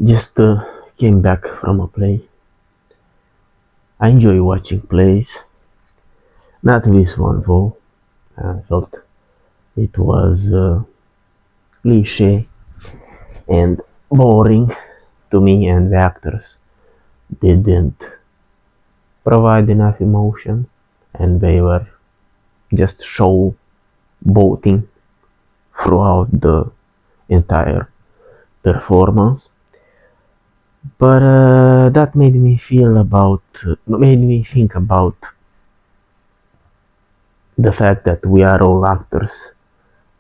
Just came back from a play. I enjoy watching plays. Not this one though. I felt it was cliche and boring to me, and the actors didn't provide enough emotion, and they were just show boating throughout the entire performance. But that made me think about the fact that we are all actors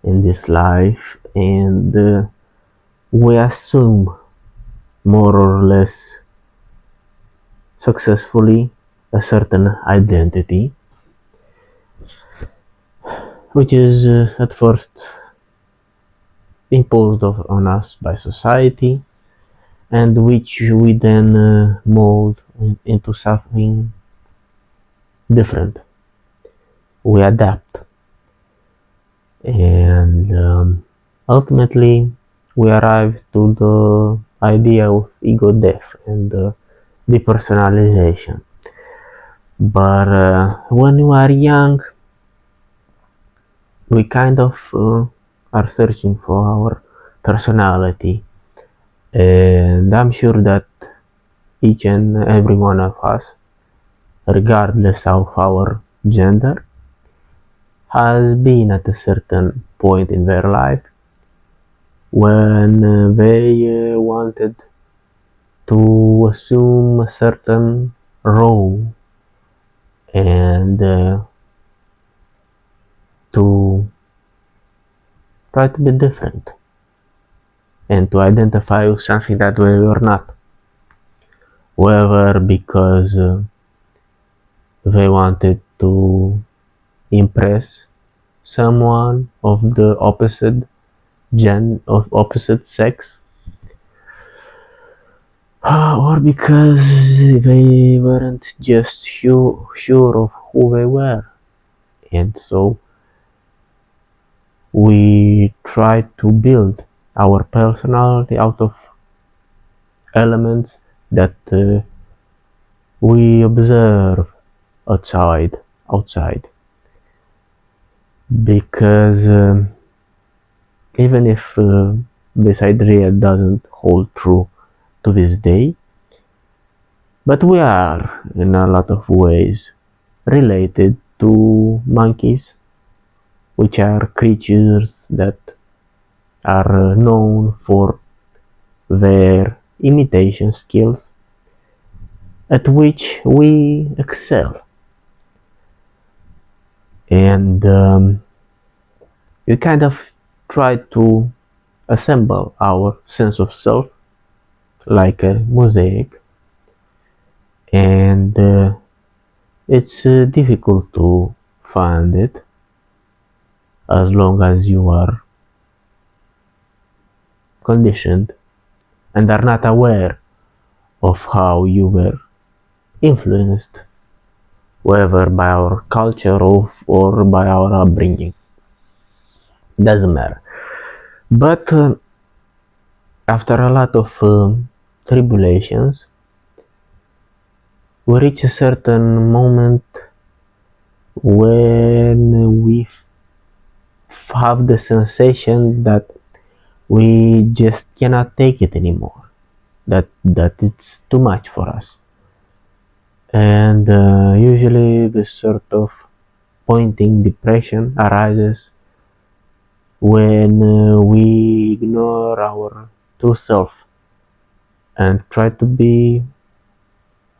in this life, and we assume more or less successfully a certain identity, which is at first imposed on us by society, and which we then mold into something different. We adapt, and ultimately we arrive to the idea of ego death and depersonalization. But when you are young, we kind of are searching for our personality, and I'm sure that each and every one of us, regardless of our gender, has been at a certain point in their life when they wanted to assume a certain role, and to try to be different and to identify with something that we were not, whether because they wanted to impress someone of the opposite sex, or because they weren't just sure of who they were, and so we try to build our personality out of elements that we observe outside, because even if this idea doesn't hold true to this day, but we are in a lot of ways related to monkeys, which are creatures that are known for their imitation skills, at which we excel. And we kind of try to assemble our sense of self like a mosaic, and it's difficult to find it as long as you are conditioned and are not aware of how you were influenced, whether by our culture or by our upbringing. Doesn't matter. But after a lot of tribulations, we reach a certain moment when we have the sensation that we just cannot take it anymore, that it's too much for us. And usually this sort of pointing depression arises when we ignore our true self and try to be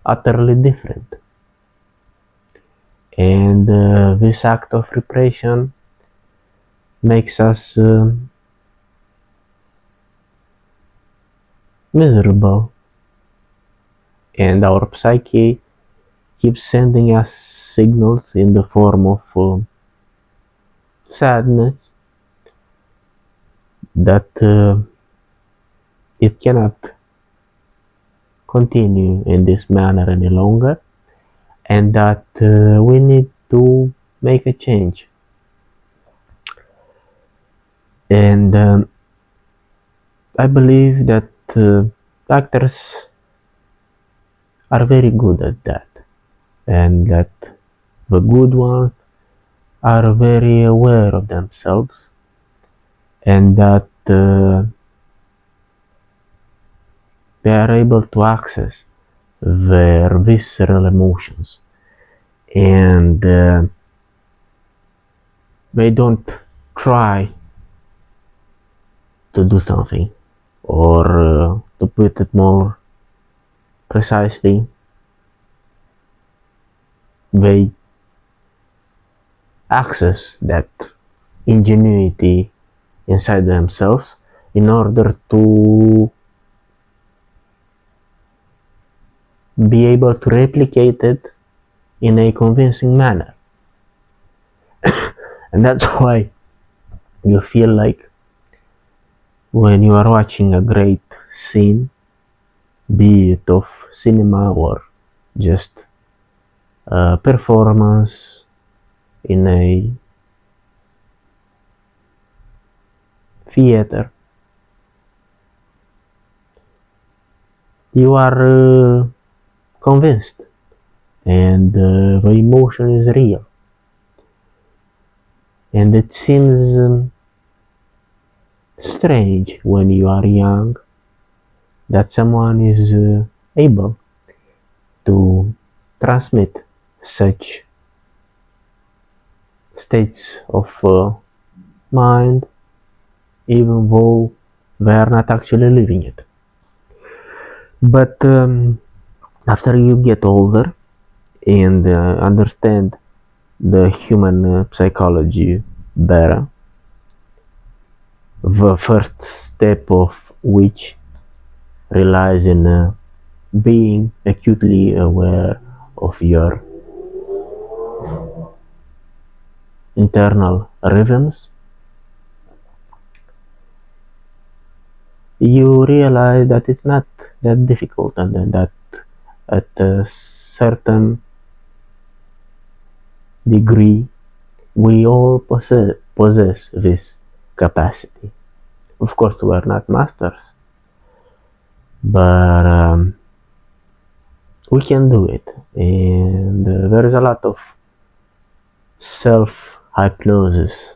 utterly different. And this act of repression makes us miserable, and our psyche keeps sending us signals in the form of sadness that it cannot continue in this manner any longer, and that we need to make a change. And I believe that actors are very good at that, and that the good ones are very aware of themselves, and that they are able to access their visceral emotions, and they don't try to do something, or to put it more precisely, they access that ingenuity inside themselves in order to be able to replicate it in a convincing manner. And that's why you feel like when you are watching a great scene, be it of cinema or just a performance in a theater, you are convinced, and the emotion is real, and it seems strange when you are young that someone is able to transmit such states of mind, even though they are not actually living it. But after you get older and understand the human psychology better, the first step of which relies in being acutely aware of your internal rhythms, you realize that it's not that difficult, and that at a certain degree we all possess this capacity. Of course, we are not masters, but we can do it, and there is a lot of self-hypnosis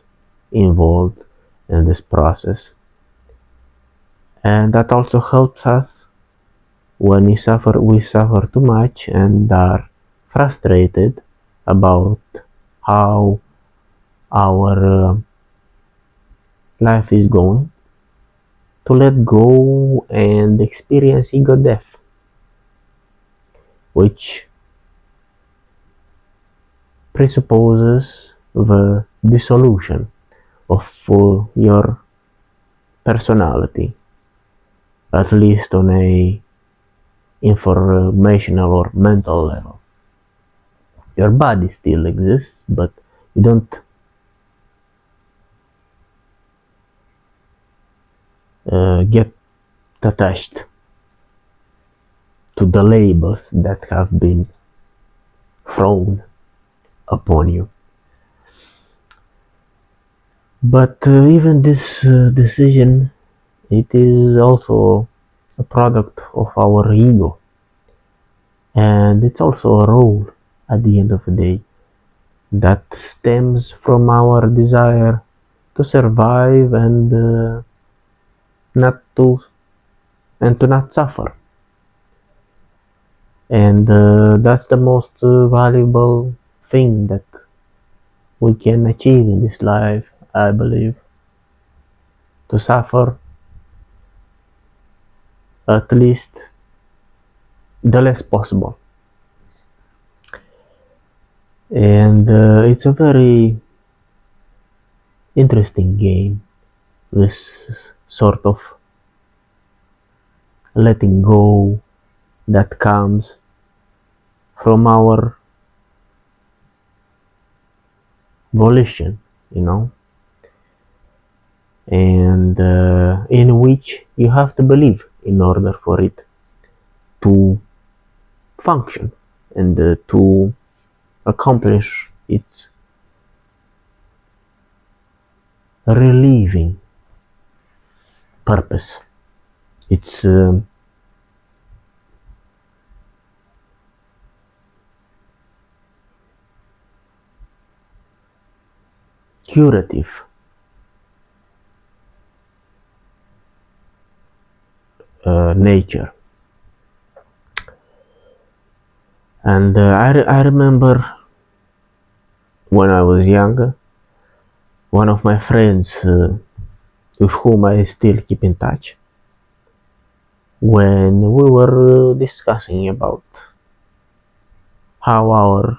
involved in this process, and that also helps us when we suffer too much and are frustrated about how our life is going, to let go and experience ego death, which presupposes the dissolution of your personality, at least on a informational or mental level. Your body still exists, but you don't get attached to the labels that have been thrown upon you. But even this decision, it is also a product of our ego, and it's also a role at the end of the day that stems from our desire to survive and not to not suffer, and that's the most valuable thing that we can achieve in this life, I believe, to suffer at least the less possible. And it's a very interesting game, this sort of letting go that comes from our volition, and in which you have to believe in order for it to function and to accomplish its relieving purpose. It's curative nature. And I remember when I was younger, one of my friends with whom I still keep in touch, when we were discussing about how our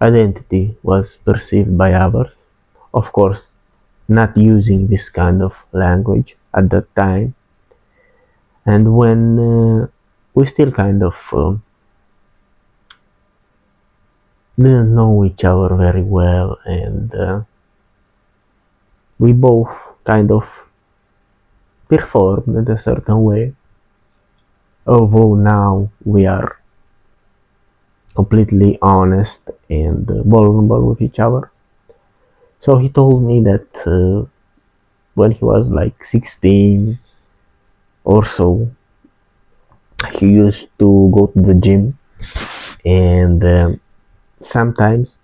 identity was perceived by others, of course, not using this kind of language at that time, and when we still kind of didn't know each other very well, and we both kind of performed in a certain way, although now we are completely honest and vulnerable with each other. So he told me that when he was like 16 or so, he used to go to the gym, and sometimes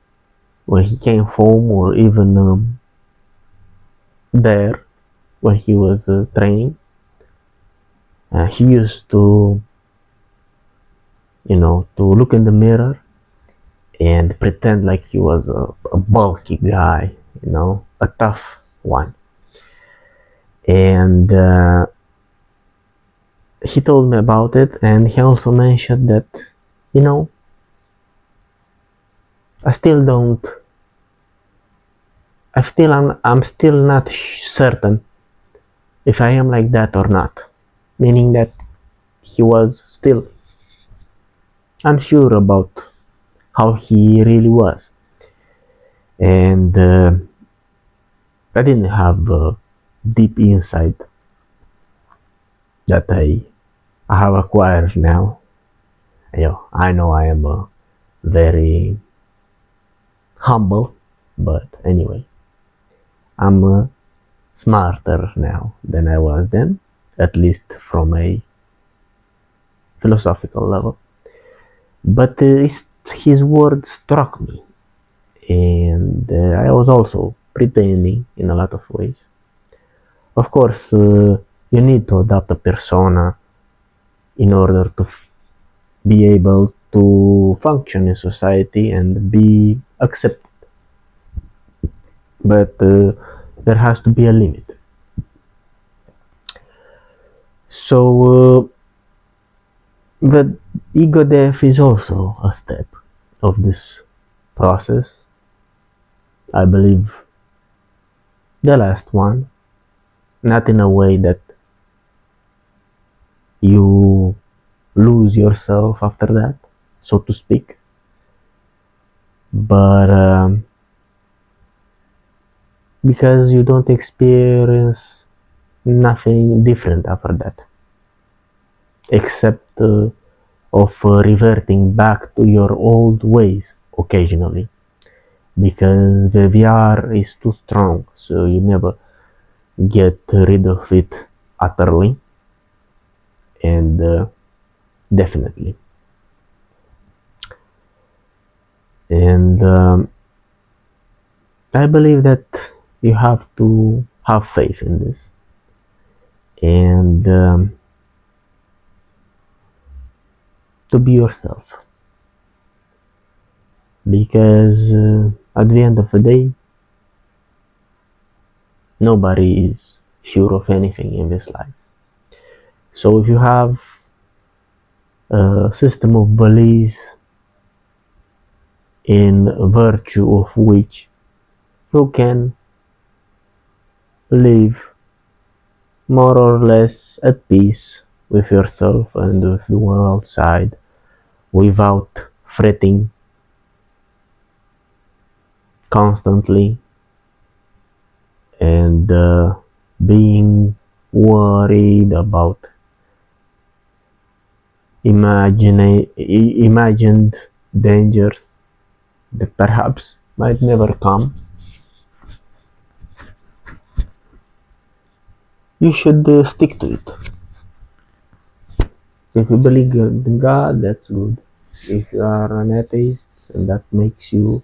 when he came home, or even there when he was training, he used to, to look in the mirror and pretend like he was a bulky guy, a tough one. And he told me about it, and he also mentioned that, I still don't, I'm still not certain if I am like that or not. Meaning that he was still unsure about how he really was. And I didn't have deep insight that I have acquired now. I know I am very humble, but anyway, I'm smarter now than I was then, at least from a philosophical level. But his words struck me, and I was also pretending in a lot of ways. Of course, you need to adopt a persona in order to be able to function in society and be accepted. But there has to be a limit. So the ego death is also a step of this process. I believe the last one, not in a way that you lose yourself after that, so to speak, but because you don't experience nothing different after that, except of reverting back to your old ways occasionally, because the VR is too strong, so you never get rid of it utterly. And definitely, and I believe that you have to have faith in this, and to be yourself, because at the end of the day, nobody is sure of anything in this life. So if you have a system of beliefs in virtue of which you can live more or less at peace with yourself and with the world outside, without fretting constantly and being worried about imagined dangers that perhaps might never come, you should stick to it. If you believe in God, that's good. If you are an atheist and that makes you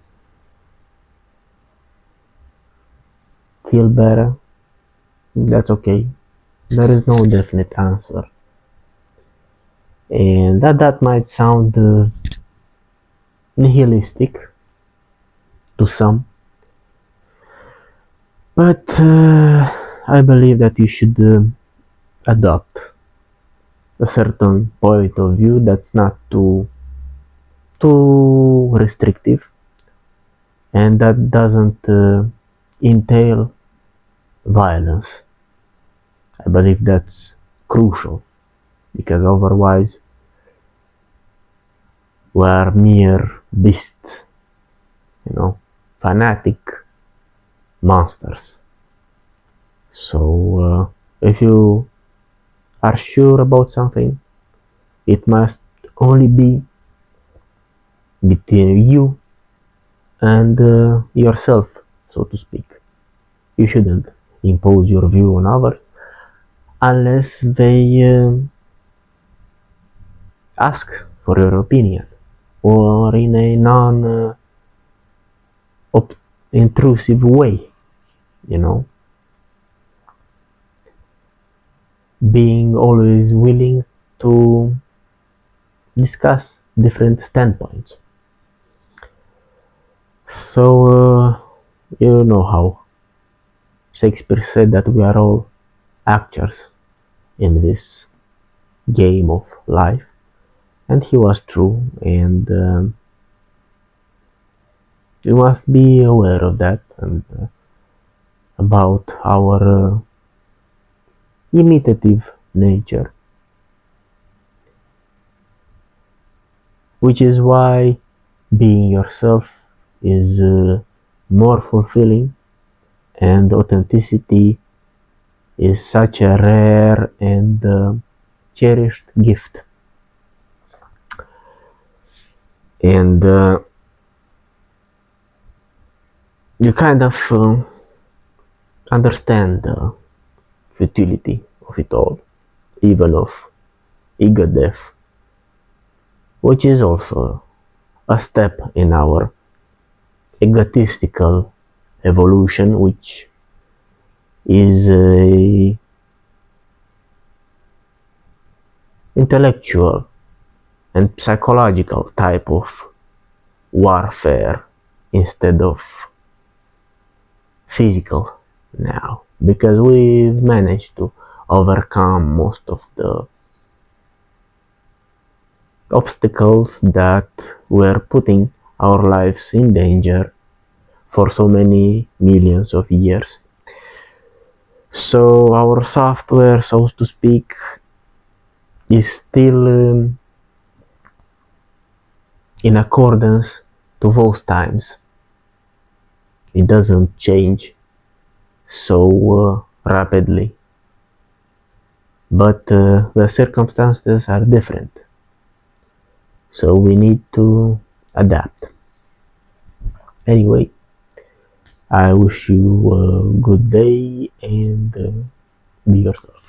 feel better, that's okay. There is no definite answer. And that might sound nihilistic to some, but I believe that you should adopt a certain point of view that's not too restrictive, and that doesn't entail violence. I believe that's crucial, because otherwise we're mere beasts, fanatic monsters. So if you are sure about something, it must only be between you and yourself, so to speak. You shouldn't impose your view on others unless they ask for your opinion, or in a non-intrusive way, being always willing to discuss different standpoints. So you know how Shakespeare said that we are all actors in this game of life, and he was true, and you must be aware of that, and about our imitative nature, which is why being yourself is more fulfilling, and authenticity is such a rare and cherished gift. And you kind of understand the futility of it all, even of ego death, which is also a step in our egotistical evolution, which is a intellectual and psychological type of warfare instead of physical now, because we've managed to overcome most of the obstacles that were putting our lives in danger for so many millions of years. So our software, so to speak, is still in accordance to those times. It doesn't change so rapidly, but the circumstances are different, so we need to adapt. Anyway, I wish you a good day, and be yourself.